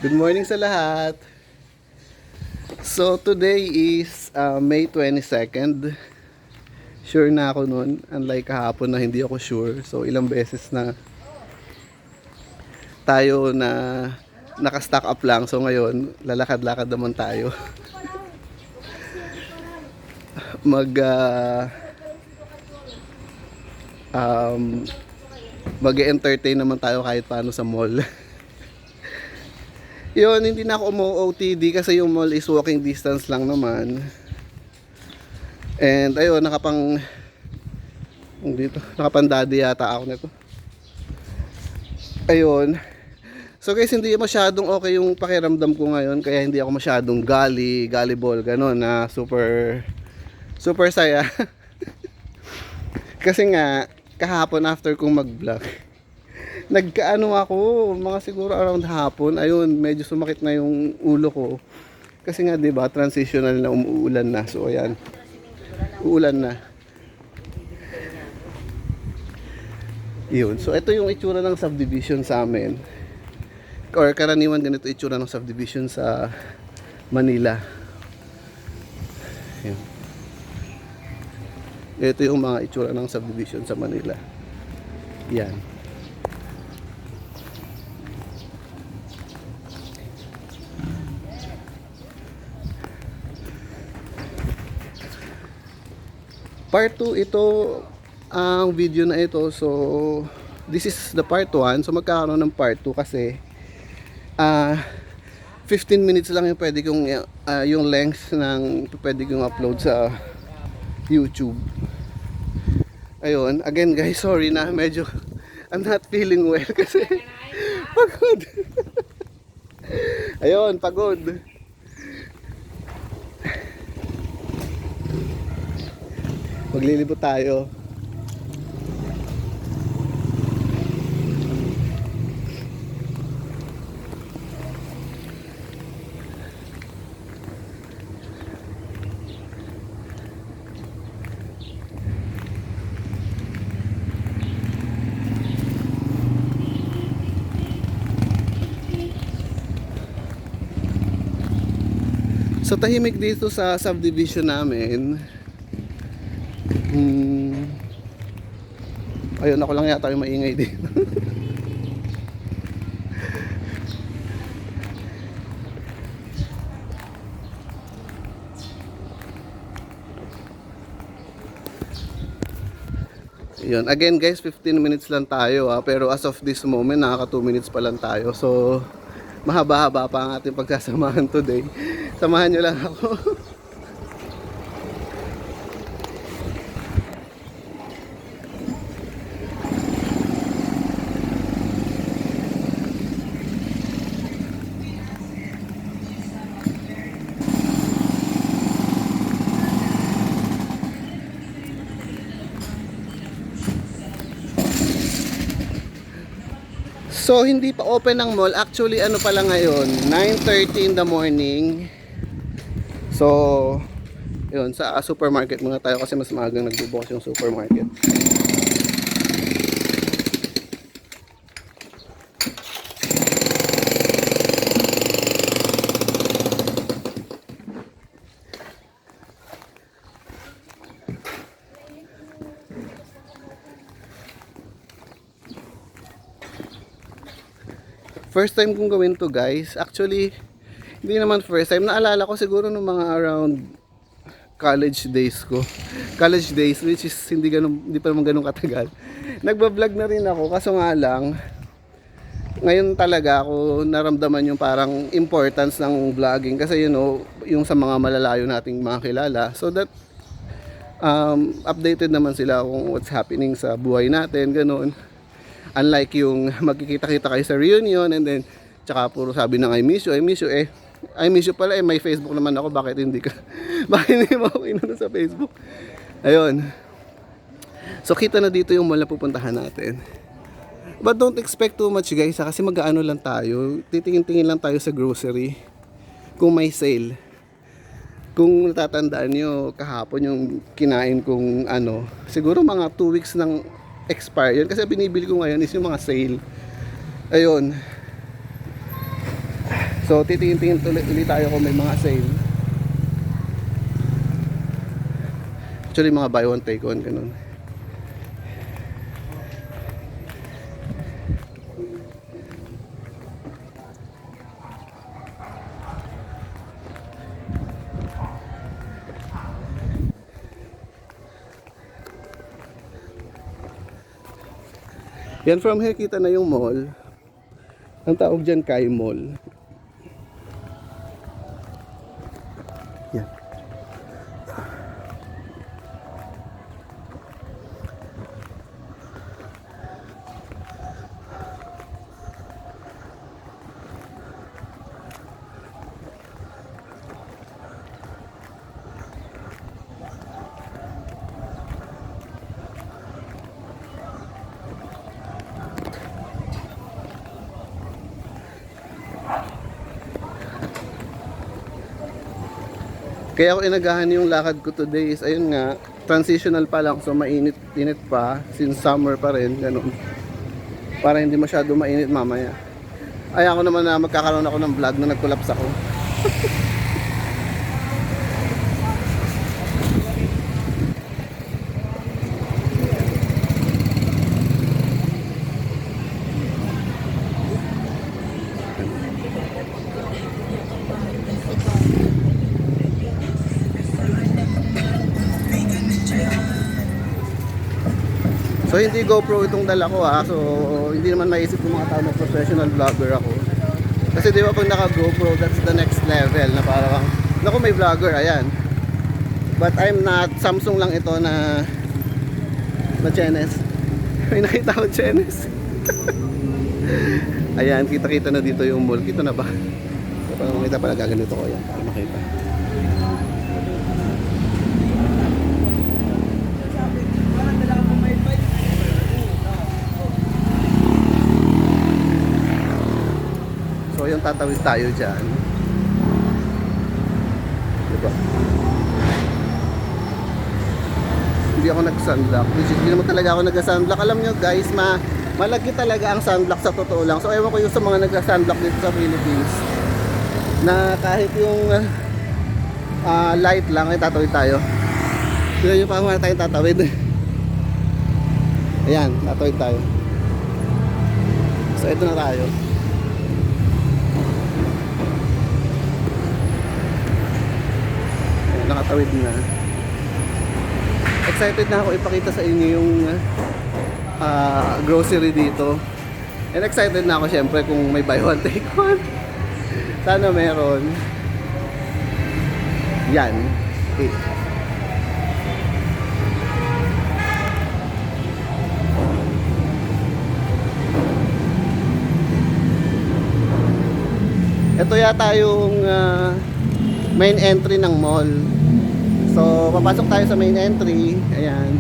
Good morning sa lahat. So today is May 22nd. Sure na ako nun, unlike kahapon na hindi ako sure. So ilang beses na tayo na naka-stack up lang. So ngayon, lalakad-lakad naman tayo. Mag mag-entertain naman tayo kahit paano sa mall. Yun, hindi na ako umu-OTD kasi yung mall is walking distance lang naman. And ayun, nakapandadi yata ako nito. Ayun. So guys, hindi masyadong okay yung pakiramdam ko ngayon, kaya hindi ako masyadong gullible, ganun na super saya. Kasi nga kahapon after kong mag-vlog, nagkaano ako, mga siguro around hapon, ayun, medyo sumakit na yung ulo ko. Kasi nga 'di ba, transitional na umuulan na. So ayan. Uulan na. Yun. So ito yung itsura ng subdivision sa amin. Or karaniwan ganito itsura ng subdivision sa Manila. Yun. Ito yung mga itsura ng subdivision sa Manila. Yan. Part 2 ito, ang video na ito. So this is the part 1. So magkakaroon ng part 2 kasi 15 minutes lang yung pwede kong yung length ng pwede kong upload sa YouTube. Ayun, again guys, sorry na medyo I'm not feeling well kasi pagod. Ayun, pagod. Maglilibot tayo. So tahimik dito sa subdivision namin. Ayun, ako lang yata yung maingay dito. Yun. Again guys, 15 minutes lang tayo pero as of this moment, nakaka 2 minutes pa lang tayo. So mahaba-haba pa ang ating pagsasamahan today. Samahan nyo lang ako. So hindi pa open ang mall. Actually ano pala ngayon, 9:30 in the morning. So yun, sa supermarket muna tayo kasi mas maagang nagbubukas yung supermarket. First time kong gawin to guys. Actually, hindi naman first time. Naalala ko siguro nung mga around college days ko. College days, which is hindi pa naman ganun katagal. Nagba-vlog na rin ako, kaso nga lang, ngayon talaga ako naramdaman yung parang importance ng vlogging. Kasi yung sa mga malalayo nating mga kilala. So that, updated naman sila kung what's happening sa buhay natin, ganun. Unlike yung magkikita-kita kayo sa reunion and then tsaka puro sabi ng I miss you I miss you pala may Facebook naman ako, bakit hindi mo ako inano sa Facebook. Ayun. So kita na dito yung mall na pupuntahan natin. But don't expect too much guys kasi mag-aano lang tayo, titingin-tingin lang tayo sa grocery kung may sale. Kung natatandaan nyo kahapon yung kinain kong siguro mga 2 weeks ng expire yun kasi binibili ko ngayon is yung mga sale. Ayun. So titingin-tingin ulit tayo kung may mga sale. Actually mga buy one take one ganun. Yan, from here kita na yung mall. Ang tawag dyan Kai Mall. Yan. Kaya ako inagahan yung lakad ko today is ayun nga, transitional pa lang, so mainit-init pa since summer pa rin, ganun. Para hindi masyado mainit mamaya. Ay ako naman na magkakaroon ako ng vlog na nag-collapse ako. So hindi GoPro itong dala ko so hindi naman maisip ng mga tao na professional vlogger ako. Kasi di ba pag naka GoPro, that's the next level na parang, naku may vlogger, ayan. But I'm not, Samsung lang ito na Chenes. May nakita ko Chenes. Ayan, kita-kita na dito yung mall. Kita na ba? Parang makita pala gaganito ko, ayan, para makita. So yung tatawid tayo dyan, diba? Hindi ako nag-sunblock. Hindi naman talaga ako nag-sunblock. Alam nyo guys, malagi talaga ang sunblock sa totoo lang. So ewan ko yung sa mga nag-sunblock dito sa Philippines, na kahit yung light lang ay tatawid tayo. Tignan nyo pa mga tayong tatawid. Ayan, tatawid tayo. So ito na tayo. Nakatawid na. Excited na ako ipakita sa inyo yung grocery dito. And excited na ako syempre kung may buy one take one. Sana meron. Yan. Okay. Ito yata yung main entry ng mall. So, papasok tayo sa main entry. Ayan.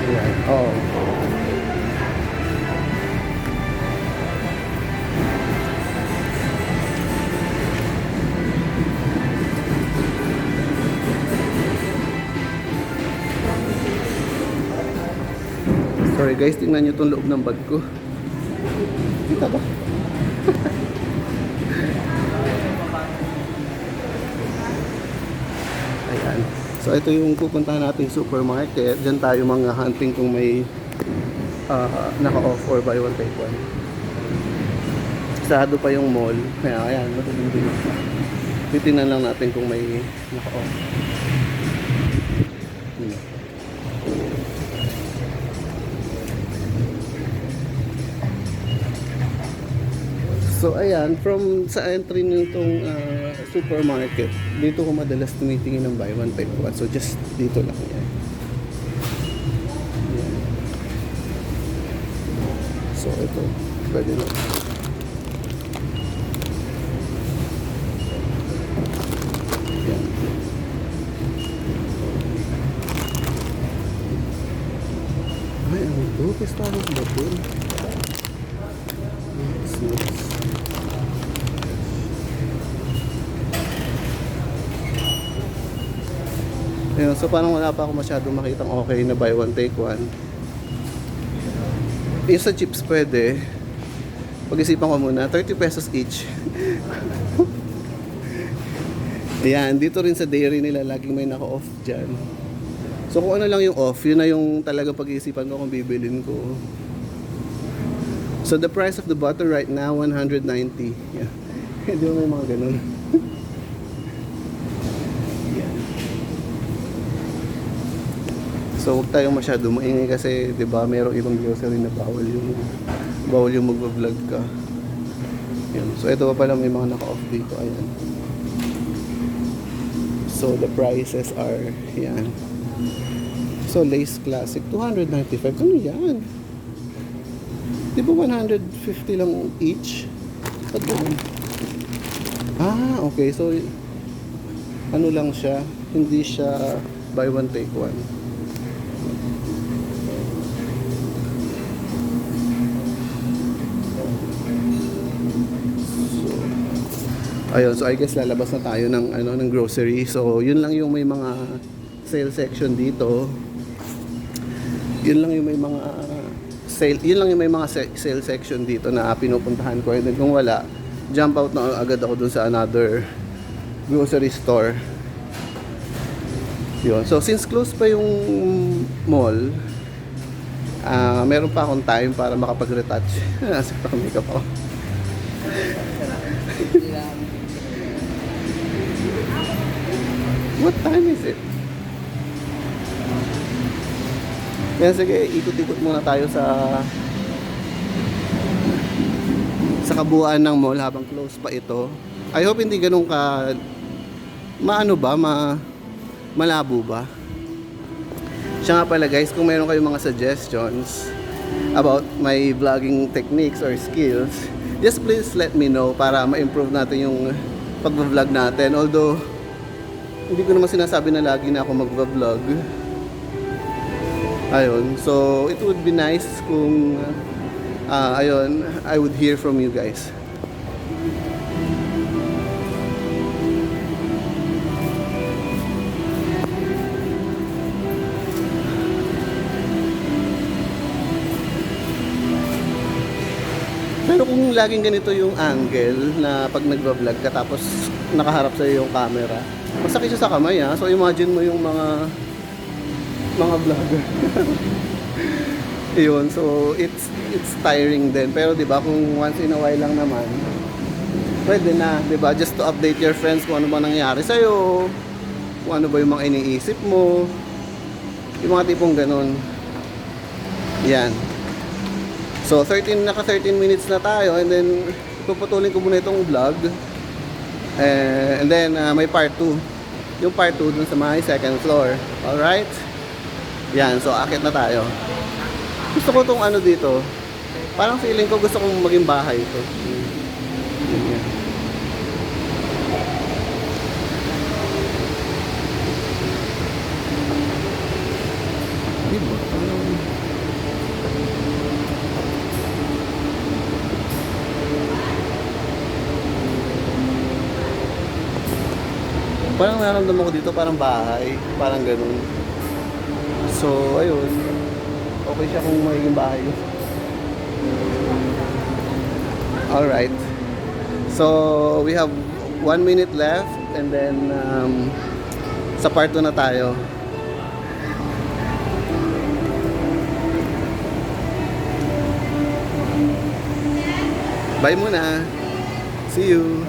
Ayan. Oh. Sorry guys, tingnan nyo itong loob ng bag ko. Kita ba? Ayan. So ito yung pupuntahan nating supermarket. Diyan tayo mga hunting kung may naka-off or buy one take one. Sarado pa yung mall. Kaya ayan, matutulog. Titingnan lang natin kung may naka-off. So ayan, from sa entry nitong supermarket, dito ko madalas tumitingin ng buy one take one. So just dito lang yan. Yan. So ito, pwede na. Yan. Ay, ano ito? Pistalos ba ito? Yes. Ayun, so parang wala pa ako masyadong makitang okay na buy one take one. Yung sa chips pwede. Pag-isipan ko muna, 30 pesos each. Ayan, dito rin sa dairy nila laging may naka-off dyan. So kung ano lang yung off, yun na yung talagang pag-iisipan ko kung bibilin ko. So the price of the butter right now, 190. Yeah. Hindi mo may mga ganun. Yan. So huwag tayong masyado maingay kasi 'di ba merong ibang grocery na bawal yung magva-vlog ka. Yan. So ito pa pala may mga naka-off dito. Ayan. So the prices are yan. So Lace Classic 295. Ano yan? Di ba 150 lang each? Ba't ganun? Ah, okay. So ano lang siya, hindi siya buy one take one. Ayun, so I guess lalabas na tayo ng ng grocery. So, yun lang yung may mga sale section dito. Yun lang yung may mga sale section dito na pinupuntahan ko. And then kung wala, jump out na agad ako dun sa another grocery store. Yun. So, since close pa yung mall, meron pa akong time para makapag-retouch. Nasa makeup ako. What time is it? Yan, sige, ikot-ikot muna tayo sa kabuuan ng mall habang close pa ito. I hope hindi ganun ka malabo ba? Siya nga pala guys, kung meron kayong mga suggestions about my vlogging techniques or skills, just please let me know para ma-improve natin yung pag-vlog natin. Although hindi ko naman sinasabi na lagi na ako mag-vlog. Ayun, so it would be nice kung ayun, I would hear from you guys. Pero kung laging ganito yung angle na pag nagva-vlog ka tapos nakaharap sa yung camera, masakit siya sa kamay ha. So imagine mo yung mga vlogger. Yun, so it's tiring din. Pero 'di ba kung once in a while lang naman, pwede na, 'di ba? Just to update your friends kung ano ba nangyari sa iyo, kung ano ba yung mga iniisip mo. Yung mga tipong ganun. Yan. So 13 minutes na tayo and then puputulin ko muna itong vlog. And then may part 2. Yung part 2 dun sa may second floor. Alright? Yan, so akit na tayo. Gusto ko tong ano dito. Parang feeling ko gusto kong maging bahay ito. Yan. Diba? Parang nararamdaman ko dito parang bahay, parang ganun. So, ayun. Okay siya kung magiging bahay. Alright. So, we have 1 minute left and then sa part 2 na tayo. Bye muna. See you.